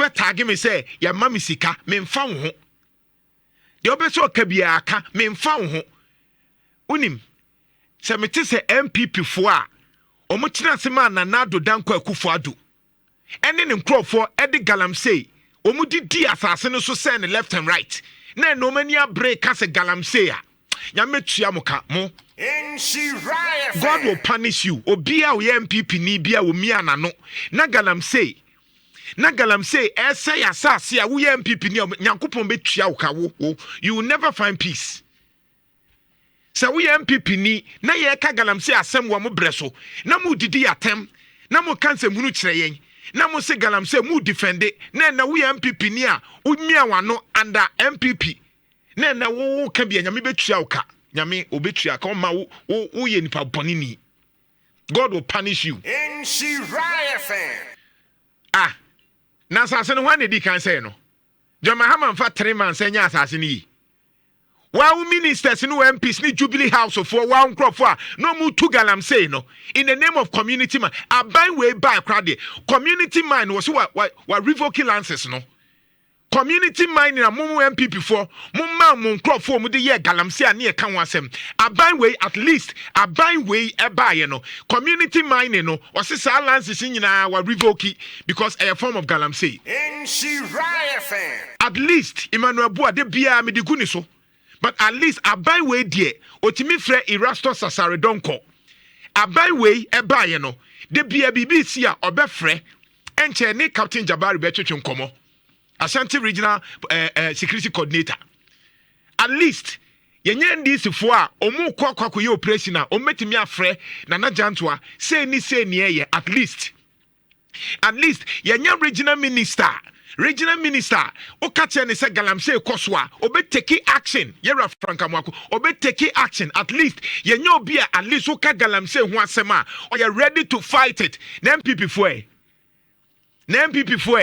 obetage me say ya ma me sika me mfa wo ho de obeso okabia aka me mfa wo ho unim se mete se NPP fo a omutena se ma nanado danko Akufo-Addo ene ne nkrofo ede Galamsey omudidi asase no so say ne left and right na no mani break as a Galamsey a nyametua muka mo Nhyira. God will punish you obia wo NPP ni bia wo mi anano na Galamsey say asase a wo NPP ni nyankopon betua wo ka wo you will never find peace. So we NPP ni na ye ka Galamsey asem wo mo breso na mu didi atem na mo kanse hunu kire yen na mo se Galamsey mu defend na we NPP ni a umia wano under NPP na wo ka bia nyame betua wo ka nyame obetua ka ma wo ye nipa boni ni. God will punish you. Nhyira fan. Na asase no hwan di kan say no John Mahama mfa 3 months anya asase ni. Wow, ministers in MPs ni Jubilee House for one crop for no mu to Galamsey no in the name of community man. I buy way by crowd. Community mine was what revoking lances no. Community mine in a mumu MPP for mumma mun crop for mu de ye Galamsey near kan wasem. I buy way at least I buy way e buy no. Community mine no was this lances in our revoking because a form of Galamsey. Nhyira fan. At least Emmanuel Boa de bia me de guniso. But at least I buy way dear. Otimi fre Erasto Sasaredonko. I buy way e buy no. De bia BBC a obefre. Enche ne Captain Jabari betwetwe nkomo. Ashanti Regional Security Coordinator. At least yenye ndisi fo a omu kwa ye operation a ometimi afre na Jantuah say ni eye at least yenye regional minister o kache ne se Galamsey koswa obe take action yera franka mwako obe take action at least yenye obi a at least o ka Galamsey ho asema o you ready to fight it na MPP fo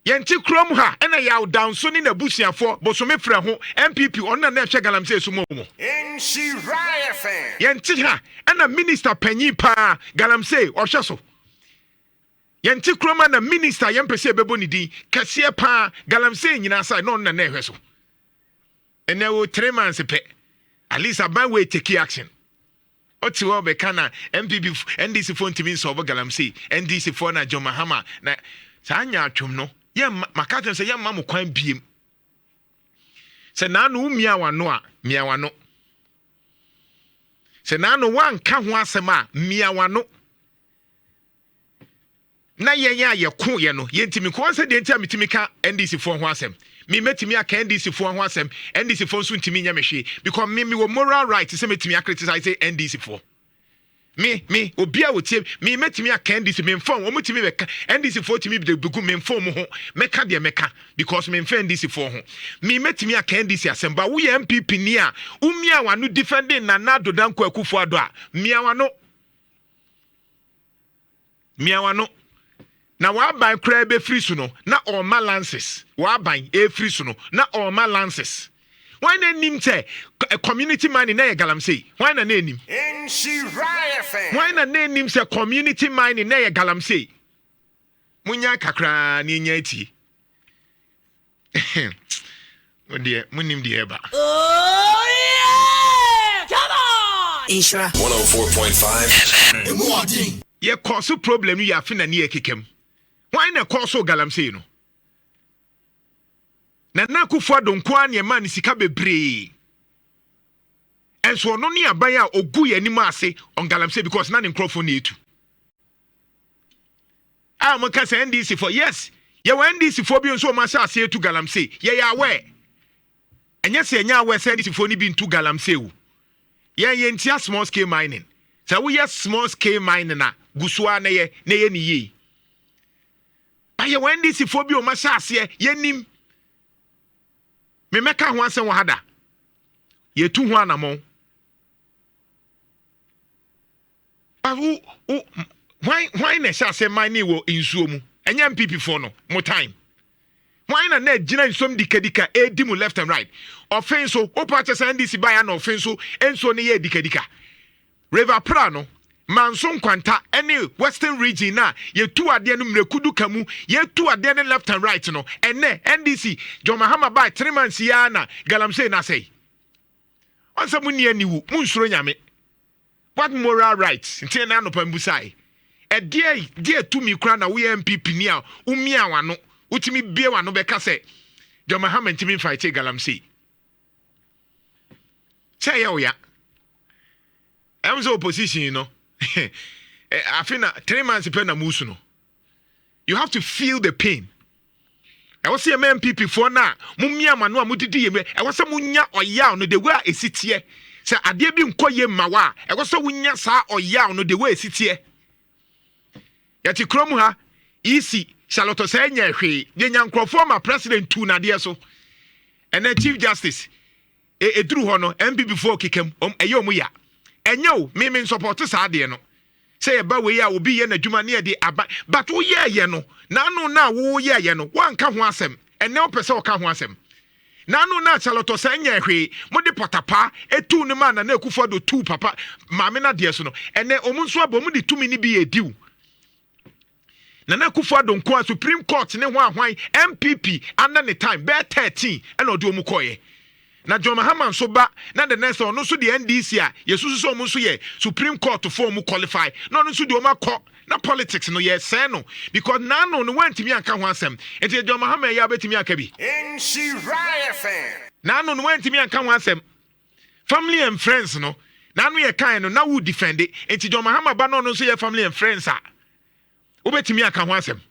yenti krom ha ena yaw down so ni na busuafo bosome frɛ ho MPP onna na hwɛ Galamsey sumo mo Nhyira fan yenti ha ena minister panyin pa Galamsey ɔhwɛ so yenti kroma na minister yempese bebo ni din kase pa Galamsey nyina sai no na ehwe so ene wo 3 months pe at least aban we take action oti wo be kana MPP NDC phone timi so over Galamsey NDC phone na John Mahama na sanya atwom no ye makatem se ye mammo kwan biem se na no umia wano se na no wanka ho asema mia wano na yenya ye ko ye no yentimi ko anse de ntia metimi ka NDC fo ho asem me metimi aka NDC fo ho asem NDC fo so ntimi nya mehwe because me wo moral right se metimi criticize NDC fo me obi a wotie me metimi aka NDC me mfon o mutimi be ka NDC fo timi be begu me mfon mo ho meka de meka because me mfa NDC fo ho me metimi aka NDC asem ba wo ye MPP ni a umia wanu defending nanado danko Akufo-Addo a mia wano na waban kra be free so no na all lances waban e free so no na all lances why na nim say community man na ye Galamsey why na nim Nhyira fan why na nim say community man na ye Galamsey munya kakra ni nya ti odie munim die ba oh yeah come on Nhyira 104.5 ye cause problem you afi na ne kekem why na cause Galamsey no na Akufo-Addo nko ane ma ne sika bebre enso no ne aban a ogu ye anim ase on Galamsey because na ne nkrofo na etu mo ka say NDC for yes ye wa NDC for bi nso ma sha ase etu Galamsey ye ya we enye se enya we say NDC for ni bi ntu Galamsey wo ye ntia small scale mining say we yes small scale mining na gusua na ye ni ye ba ye wa NDC for bi o ma sha ase ye nim me meka ho ansen wo hada ye tu ho anamo why na sha se mine wo insuo mu enya MPP for no mo time why na gina nsom dikadika edi mu left and right offenso o pa che NDC buy na offenso enso ne ye dikadika River Prano manso nkwanta any western region na ye tu ade no mrekudu kamu ye tu ade no left and right no ene NDC John Mahama by 3 months ya na Galamsey na say onse munni aniwu munsuro nyame what moral rights ntie na no pambusai e die tu mi kra na we MPP ni a umi awano utimi bie wano beka say John Mahama ntimi fight Galamsey say ya I'm so opposition, you know. I feel 3 months na musu no. You have to feel the pain. I was see a man people for now. Mumia manu amudidi yeme. I was a munya oya no the way a sitie. Say ade bi nko ye mawa. I was a munya sa oya no the way a sitie. Yati krom ha easy Charlotte say nya hwe. Ye nyankrofo ma president tu na de so. And then chief justice eduru ho no MPP for kikam eyo mu ya. Enyo me support sa de no say e ba we ya obi ye na dwuma na de aba but wo ye no na no na wo ye no wan ka ho asem ene o pese o ka ho asem na no na Charlotte sa nya hwe mo de potapa etu ne ma na Akufo-Addo tu papa ma me na de so no ene o mu nso abo mu de tumi ni bi ediu na Akufo-Addo nko Supreme Court ne ho ahwan MPP under the time be 13 ene odi o mu koye na John Mahama so ba na the next one no so the NDC a yesusu so mo so ye Supreme Court for mu qualify no no so the o makọ na politics no ye say no because na no no wantimi aka ho asem enti John Mahama ya betimi aka bi Nhyira FM na no no wantimi aka ho asem family and friends no na no ye kan no na wo defend it enti John Mahama ba no no so ye family and friends a wo betimi aka ho asem